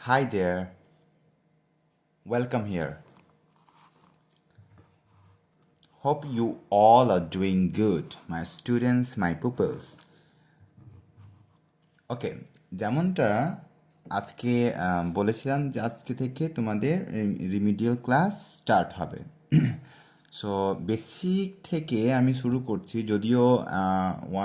Hi there, welcome here. Hope you all are doing good, my students, my pupils. ওকে, যেমনটা আজকে বলেছিলাম যে আজকে থেকে তোমাদের রিমিডিয়াল ক্লাস স্টার্ট হবে। সো বেসিক থেকে আমি শুরু করছি, যদিও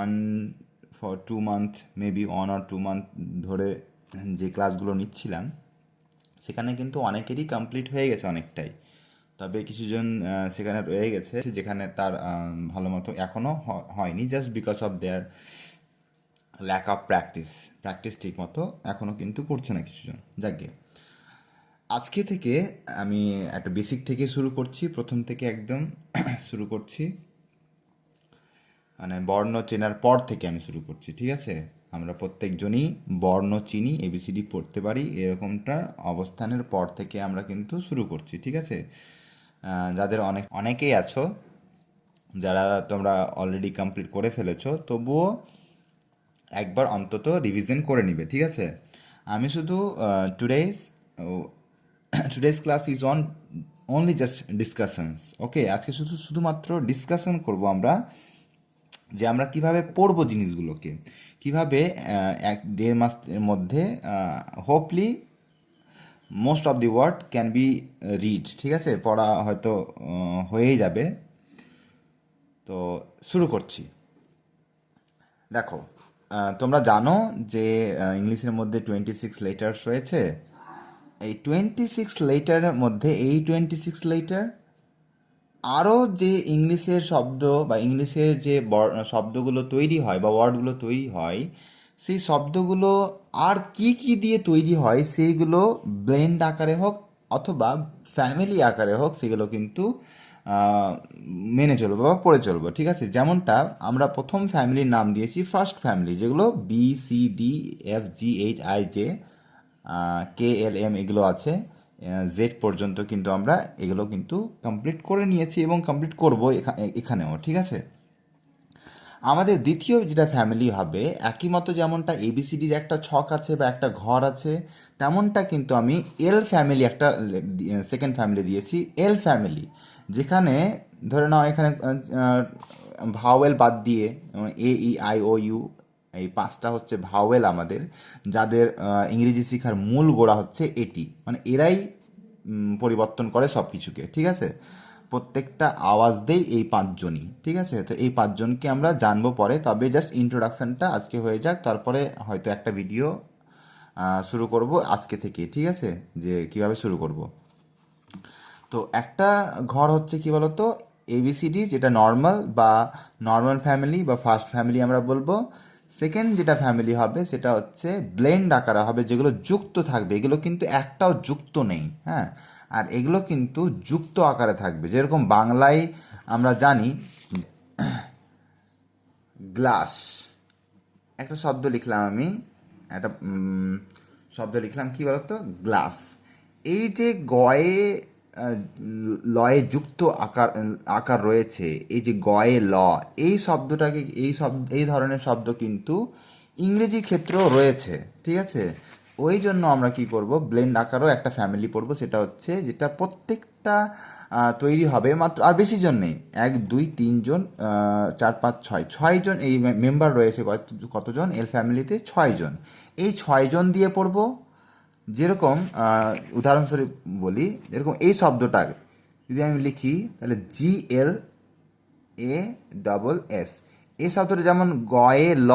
1 for 2 month, maybe 1 or 2 month ধরে যে ক্লাসগুলো নিচ্ছিলাম সেখানে কিন্তু অনেকেরই কমপ্লিট হয়ে গেছে অনেকটাই। তবে কিছুজন সেখানে রয়ে গেছে যেখানে তার ভালো মতো এখনও হয়নি, just because of their lack of practice ঠিক মতো এখনও কিন্তু করছে না কিছুজন। যাকে আজকে থেকে আমি একটা বেসিক থেকে শুরু করছি, প্রথম থেকে একদম শুরু করছি, মানে বর্ণ চেনার পর থেকে আমি শুরু করছি, ঠিক আছে? আমরা প্রত্যেকজনই বর্ণ চিনি, এবিসিডি পড়তে পারি, এরকমটা অবস্থানের পর থেকে আমরা কিন্তু শুরু করছি, ঠিক আছে? যাদের অনেকেই আছো যারা তোমরা অলরেডি কমপ্লিট করে ফেলেছো, তবুও একবার অন্তত রিভিশন করে নিবে, ঠিক আছে? আমি শুধু today's today's class is on only just discussions. Okay, আজকে শুধুমাত্র ডিসকাশন করব আমরা, যে আমরা কিভাবে পড়বো জিনিসগুলোকে, কিভাবে 1-1.5 মাসের মধ্যে hopefully most of the word can be read, ঠিক আছে? পড়া হয়তো হয়েই যাবে। তো শুরু করছি। দেখো, তোমরা জানো যে ইংলিশের মধ্যে 26 লেটার্স রয়েছে। এই 26 লেটারের মধ্যে এই 26 লেটার আরও যে ইংলিশের শব্দ বা ইংলিশের যে শব্দগুলো তৈরি হয় বা ওয়ার্ডগুলো তৈরি হয়, সেই শব্দগুলো আর কি কি দিয়ে তৈরি হয় সেইগুলো ব্লেন্ড আকারে হোক অথবা ফ্যামিলি আকারে হোক, সেগুলো কিন্তু মেনে চলবো বা পড়ে চলবো, ঠিক আছে? যেমনটা আমরা প্রথম ফ্যামিলির নাম দিয়েছি ফার্স্ট ফ্যামিলি, যেগুলো BCDFGHIJ KLM এগুলো আছে, জেড পর্যন্ত কিন্তু আমরা এগুলো কিন্তু কমপ্লিট করে নিয়েছি এবং কমপ্লিট করবো এখানেও, ঠিক আছে? আমাদের দ্বিতীয় যেটা ফ্যামিলি হবে, একই মতো যেমনটা এবিসিডির একটা ছক আছে বা একটা ঘর আছে, তেমনটা কিন্তু আমি এল ফ্যামিলি একটা সেকেন্ড ফ্যামিলি দিয়েছি, এল ফ্যামিলি, যেখানে ধরে নাও এখানে ভাওয়েল বাদ দিয়ে AEIOU এই 5টা হচ্ছে ভাওয়েল আমাদের, যাদের ইংরেজি শেখার মূল গোড়া হচ্ছে এটি, মানে এরাই পরিবর্তন করে সব কিছুকে, ঠিক আছে? প্রত্যেকটা আওয়াজ দেই এই 5জনই, ঠিক আছে? তো এই 5জনকে আমরা জানবো পরে, তবে জাস্ট ইন্ট্রোডাকশানটা আজকে হয়ে যাক, তারপরে হয়তো একটা ভিডিও শুরু করব আজকে থেকে, ঠিক আছে? যে কিভাবে শুরু করব। তো একটা ঘর হচ্ছে কি বলতো, এবিসিডি, যেটা নর্মাল ফ্যামিলি বা ফার্স্ট ফ্যামিলি আমরা বলবো। সেকেন্ড যেটা ফ্যামিলি হবে সেটা হচ্ছে ব্লেন্ড আকারে হবে, যেগুলো যুক্ত থাকবে, এগুলো কিন্তু একটাও যুক্ত নেই, হ্যাঁ? আর এগুলো কিন্তু যুক্ত আকারে থাকবে, যেরকম বাংলায় আমরা জানি গ্লাস, একটা শব্দ লিখলাম আমি, একটা শব্দ লিখলাম কি বলতো, গ্লাস। এই যে গয়ে লয়ে যুক্ত আকার আকার রয়েছে, এই যে গয়ে ল, এই শব্দটাকে এই ধরনের শব্দ কিন্তু ইংরেজির ক্ষেত্রেও রয়েছে, ঠিক আছে? ওই জন্য আমরা কি করব, ব্লেন্ড আকারও একটা ফ্যামিলি পড়বো, সেটা হচ্ছে যেটা প্রত্যেকটা তৈরি হবে মাত্র, আর বেশি জন নেই, 1 2 3 জন, 4 5 6 6জন এই মেম্বার রয়েছে। কতজন এল ফ্যামিলিতে? 6জন। এই 6জন দিয়ে পড়বো। যেরকম উদাহরণস্বরূপ বলি, যেরকম এই শব্দটা যদি আমি লিখি, তাহলে GLASS, এই শব্দটা যেমন গয়ে ল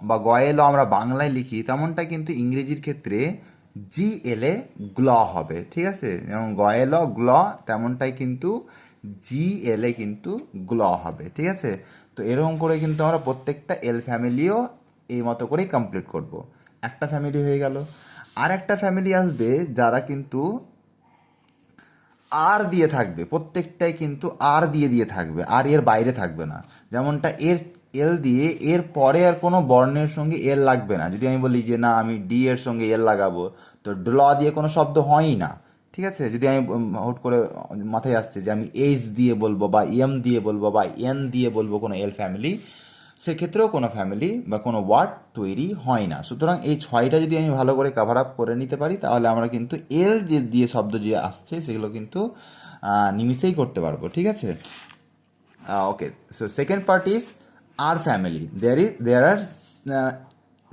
বা গয়ে ল আমরা বাংলায় লিখি, তেমনটা কিন্তু ইংরেজির ক্ষেত্রে GLA গ্ল হবে, ঠিক আছে? যেমন গয়ে ল গ্ল, তেমনটাই কিন্তু GLA কিন্তু গ্ল হবে, ঠিক আছে? তো এরকম করে কিন্তু আমরা প্রত্যেকটা এল ফ্যামিলিও এই মতো করেই কমপ্লিট করব। একটা ফ্যামিলি হয়ে গেল। আর একটা ফ্যামিলি আসবে যারা কিন্তু আর দিয়ে থাকবে, প্রত্যেকটাই কিন্তু আর দিয়ে থাকবে, আর এর বাইরে থাকবে না। যেমনটা এল দিয়ে এর পরে আর কোনো বর্ণের সঙ্গে এল লাগবে না। যদি আমি বলি যে না আমি ডি এর সঙ্গে এল লাগাবো, তো ড্ল দিয়ে কোনো শব্দ হয়ই না, ঠিক আছে? যদি আমি হুট করে মাথায় আসছে যে আমি এইচ দিয়ে বলবো বা এম দিয়ে বলবো বা এন দিয়ে বলবো কোনো এল ফ্যামিলি, সেক্ষেত্রেও কোনো ফ্যামিলি বা কোনো ওয়ার্ড তৈরি হয় না। সুতরাং এই ছয়টা যদি আমি ভালো করে কাভার আপ করে নিতে পারি, তাহলে আমরা কিন্তু এল যে দিয়ে শব্দ যে আসছে সেগুলো কিন্তু নিমিষেই করতে পারবো, ঠিক আছে? Okay, so second part is our family. There are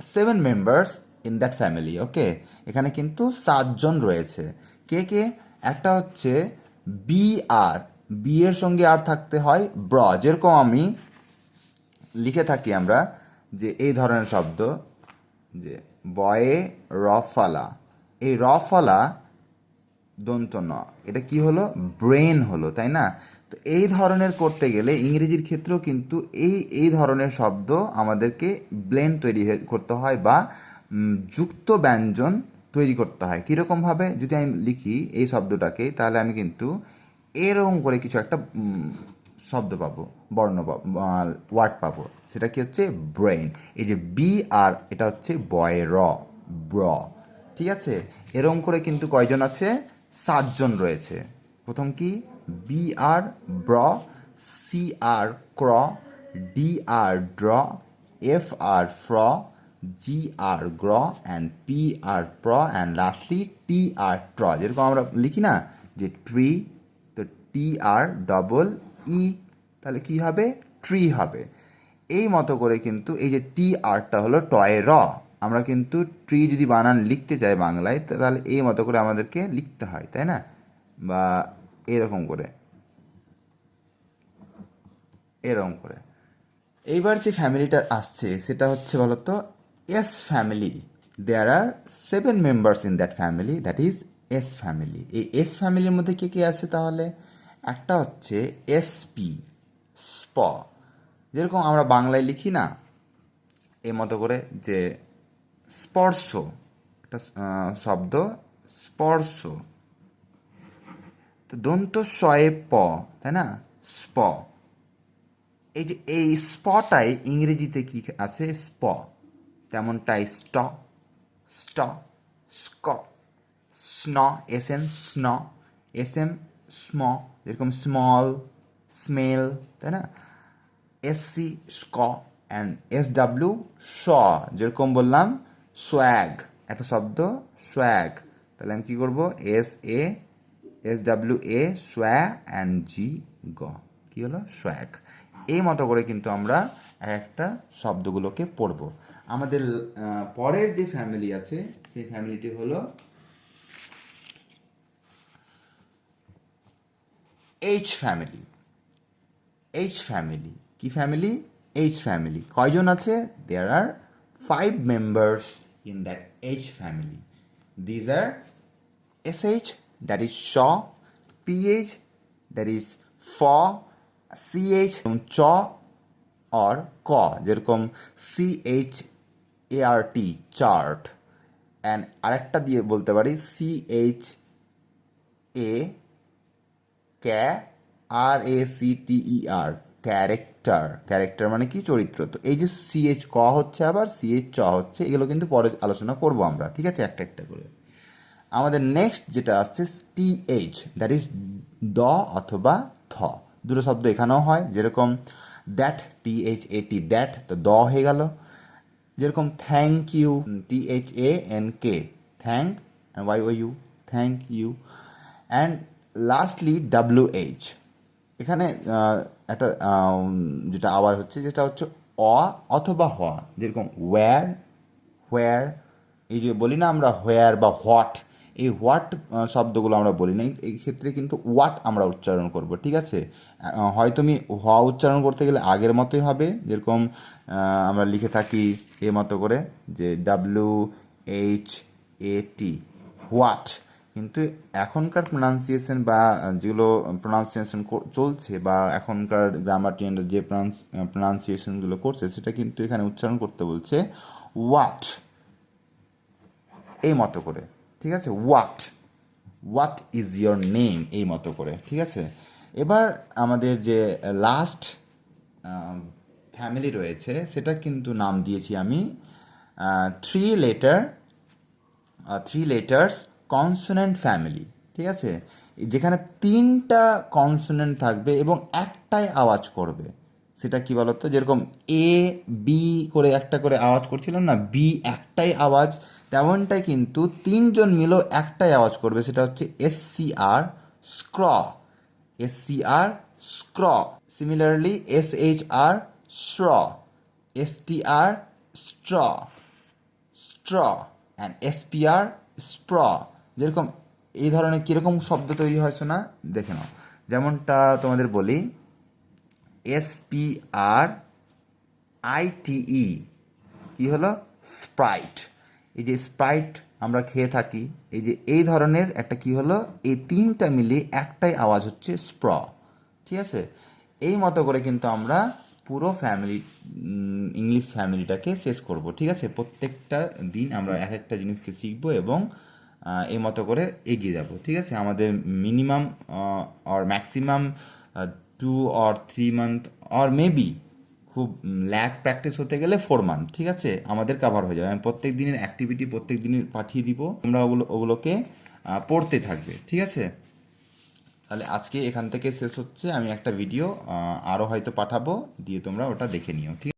7 members in that family. Okay, এখানে কিন্তু 7 জন রয়েছে। কে কে? একটা হচ্ছে বি আর, বি এর সঙ্গে আর থাকতে হয় ব্র, যেরকম আমি লিখে থাকি আমরা যে এই ধরনের শব্দ, যে বয়ে রফালা, এই রফালা দন্ত ন, এটা কি হলো? ব্রেন হলো, তাই না? তো এই ধরনের করতে গেলে ইংরেজির ক্ষেত্রেও কিন্তু এই ধরনের শব্দ আমাদেরকে ব্লেন্ড করতে হয় বা যুক্ত ব্যঞ্জন তৈরি করতে হয়। কীরকমভাবে? যদি আমি লিখি এই শব্দটাকে, তাহলে আমি কিন্তু এরকম করে কিছু একটা শব্দ পাবো, বর্ণ পাবো, ওয়ার্ড পাবো। সেটা কি হচ্ছে? ব্রেন। এই যে বি আর, এটা হচ্ছে বয় র, ব্র, ঠিক আছে? এরকম করে কিন্তু কয়জন আছে? 7 জন রয়েছে। প্রথম কি? B R br, C R cr, D R dr, F R fr, G R gr, and P R pr, and lastly টি আর ট্র। যেরকম আমরা লিখি না যে ট্রি, তো টি আর ডবল ই, তাহলে কি হবে? ট্রি হবে। এই মতো করে কিন্তু এই যে টি আরটা হলো টয় র। আমরা কিন্তু ট্রি যদি বানান লিখতে চাই বাংলায়, তাহলে এই মতো করে আমাদেরকে লিখতে হয়, তাই না? বা এরকম করে, এরকম করে। এইবার যে ফ্যামিলিটা আসছে সেটা হচ্ছে বলতো S family. There are 7 members in that family, that is S family. এই এস ফ্যামিলির মধ্যে কে কে আছে তাহলে? একটা হচ্ছে এসপি, স্প, যেরকম আমরা বাংলায় লিখি না এই মতো করে, যে স্পর্শ, একটা শব্দ স্পর্শ, তো দন্ত শয়ে প, তাই না? স্প। এই যে এই স্পটাই ইংরেজিতে কি আছে? স্প। তেমনটাই st, st, sk, sn, S N sn, S M sm, যেরকম স্মল, স্মেল, তাই না? S C sc, and S W sw, যেরকম বললাম সোয়াগ, একটা শব্দ সোয়াগ। তাহলে আমি কী করবো? S A, S W A, swa, and G g, কী হলো? সোয়াগ। এই মতো করে কিন্তু আমরা একটা শব্দগুলোকে পড়ব। আমাদের পরের যে ফ্যামিলি আছে সেই ফ্যামিলিটি হলো এইচ ফ্যামিলি। এইচ ফ্যামিলি কি ফ্যামিলি? H family. কয়জন আছে? দেয়ার আর 5 members in that H family. These are SH, that is shaw, PH, that is for, CH চ or ক, যেরকম CHART, চার্ট, অ্যান্ড আরেকটা দিয়ে বলতে পারি CHA, ক্যা, RACTER, ক্যারেক্টার। ক্যারেক্টার মানে কি? চরিত্র। তো এই যে CH ক হচ্ছে, আবার CH চ হচ্ছে, এগুলো কিন্তু পরে আলোচনা করব আমরা, ঠিক আছে? একটা একটা করে। আমাদের নেক্সট যেটা আসছে TH, দ্যাট ইজ দ অথবা থ। দুটো শব্দ এখানেও হয়, যেরকম দ্যাট, THAT, দ্যাট, তো দ হয়ে গেল। যেরকম thank you, THANK, thank, YOU, thank you. And lastly WH, এখানে একটা যেটা আওয়াজ হচ্ছে, যেটা হচ্ছে অ অথবা হ, যেরকম ওয়্যার, হোয়ার। এই যে বলি না আমরা হোয়ার বা হোয়াট, এই হোয়াট শব্দগুলো আমরা বলি না, এই ক্ষেত্রে কিন্তু ওয়াট আমরা উচ্চারণ করব, ঠিক আছে? হয়তো আমি হ উচ্চারণ করতে গেলে আগের মতোই হবে, যেরকম আমরা লিখে থাকি এ মতো করে, যে WHAT, হোয়াট। কিন্তু এখনকার প্রোনাউন্সিয়েশন বা যেগুলো প্রোনাউন্সিয়েশন চলছে, বা এখনকার গ্রামার ট্রেন্ডের যে প্রোনাউন্সিয়েশনগুলো করছে, সেটা কিন্তু এখানে উচ্চারণ করতে বলছে ওয়াট, এই মতো করে, ঠিক আছে? What, what is your name, এই মতো করে, ঠিক আছে? এবার আমাদের যে লাস্ট ফ্যামিলি রয়েছে, সেটা কিন্তু নাম দিয়েছি আমি থ্রি লেটার্স কনসোনেন্ট ফ্যামিলি, ঠিক আছে? যেখানে 3টা কনসোনেন্ট থাকবে এবং একটাই আওয়াজ করবে, সেটা কি বলতো, যেরকম এ বি করে একটা করে আওয়াজ করছিলাম না, বি একটাই আওয়াজ, তেমনটাই কিন্তু তিনজন মিলেও একটাই আওয়াজ করবে, সেটা হচ্ছে SCR, scr, SCR, scr. Similarly SHR, shr, STR, str, str, and SPR, spr. যেরকম এই ধরনের কীরকম শব্দ তৈরি হয় শোনা, দেখে নাও। যেমনটা তোমাদের বলি, SPRITE, কী হলো, স্প্রাইট। এই যে স্প্রাইট আমরা খেয়ে থাকি, এই যে এই ধরনের একটা কি হলো, এই তিনটা মিলিয়ে একটাই আওয়াজ হচ্ছে স্প্র। ঠিক আছে, এই মতো করে কিন্তু আমরা পুরো ফ্যামিলি, ইংলিশ ফ্যামিলিটাকে শেষ করব। ঠিক আছে, প্রত্যেকটা দিন আমরা এক একটা জিনিসকে শিখবো এবং এই মতো করে এগিয়ে যাব। ঠিক আছে, আমাদের minimum or maximum 2 or 3 month or maybe খুব ল্যাক প্র্যাকটিস হতে গেলে 4 মান্থ, ঠিক আছে, আমাদের কাভার হয়ে যাবে। আমি প্রত্যেক দিনের অ্যাক্টিভিটি প্রত্যেক দিনের পাঠিয়ে দিব, তোমরা ওগুলোকে পড়তে থাকবে। ঠিক আছে, তাহলে আজকে এখান থেকে শেষ হচ্ছে। আমি একটা ভিডিও আরও হয়তো পাঠাবো, দিয়ে তোমরা ওটা দেখে নিও। ঠিক